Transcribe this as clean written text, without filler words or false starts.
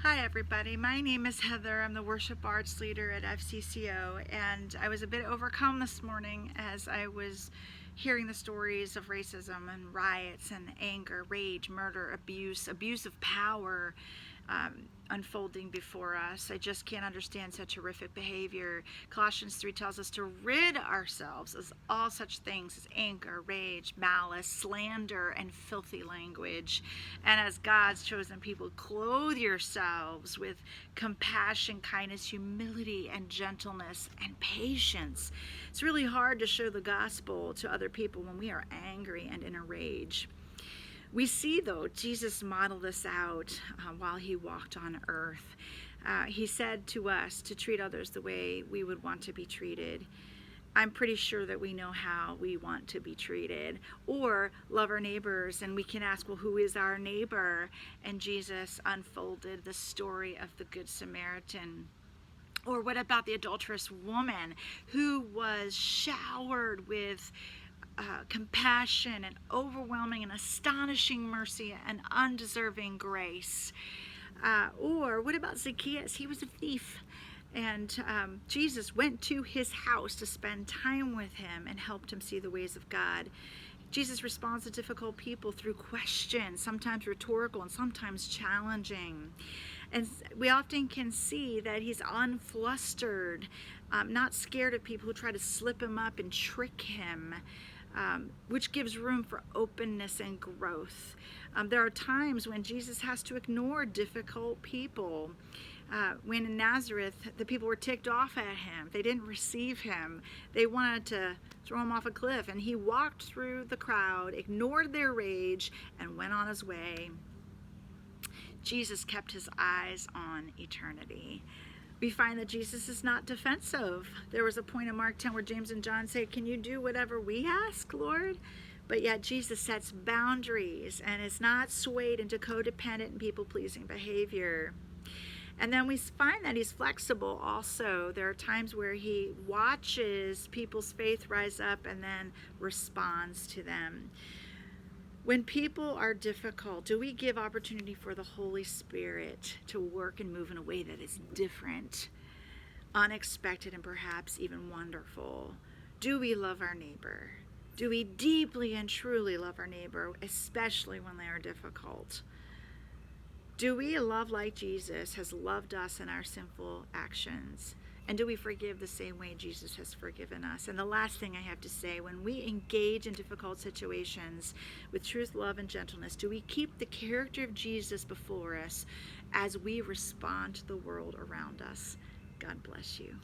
Hi everybody, my name is Heather. I'm the worship arts leader at FCCO, and I was a bit overcome this morning as I was hearing the stories of racism and riots and anger, rage, murder, abuse of power unfolding before us. I just can't understand such horrific behavior. Colossians 3 tells us to rid ourselves of all such things as anger, rage, malice, slander, and filthy language. And as God's chosen people, clothe yourselves with compassion, kindness, humility, and gentleness, and patience. It's really hard to show the gospel to other people when we are angry and in a rage. We see, though, Jesus modeled this out while he walked on earth. He said to us to treat others the way we would want to be treated. I'm pretty sure that we know how we want to be treated, or love our neighbors, and we can ask, well, who is our neighbor? And Jesus unfolded the story of the Good Samaritan. Or what about the adulterous woman who was showered with compassion and overwhelming and astonishing mercy and undeserving grace? Or what about Zacchaeus? He was a thief. And Jesus went to his house to spend time with him and helped him see the ways of God. Jesus responds to difficult people through questions, sometimes rhetorical and sometimes challenging. And we often can see that he's unflustered, not scared of people who try to slip him up and trick him, which gives room for openness and growth. There are times when Jesus has to ignore difficult people. When in Nazareth, the people were ticked off at him. They didn't receive him. They wanted to throw him off a cliff. And he walked through the crowd, ignored their rage, and went on his way. Jesus kept his eyes on eternity. We find that Jesus is not defensive. There was a point in Mark 10 where James and John say, "Can you do whatever we ask, Lord?" But yet Jesus sets boundaries and is not swayed into codependent and people-pleasing behavior. And then we find that he's flexible also. There are times where he watches people's faith rise up and then responds to them. When people are difficult, do we give opportunity for the Holy Spirit to work and move in a way that is different, unexpected, and perhaps even wonderful? Do we love our neighbor? Do we deeply and truly love our neighbor, especially when they are difficult? Do we love like Jesus has loved us in our sinful actions? And do we forgive the same way Jesus has forgiven us? And the last thing I have to say, when we engage in difficult situations with truth, love, and gentleness, do we keep the character of Jesus before us as we respond to the world around us? God bless you.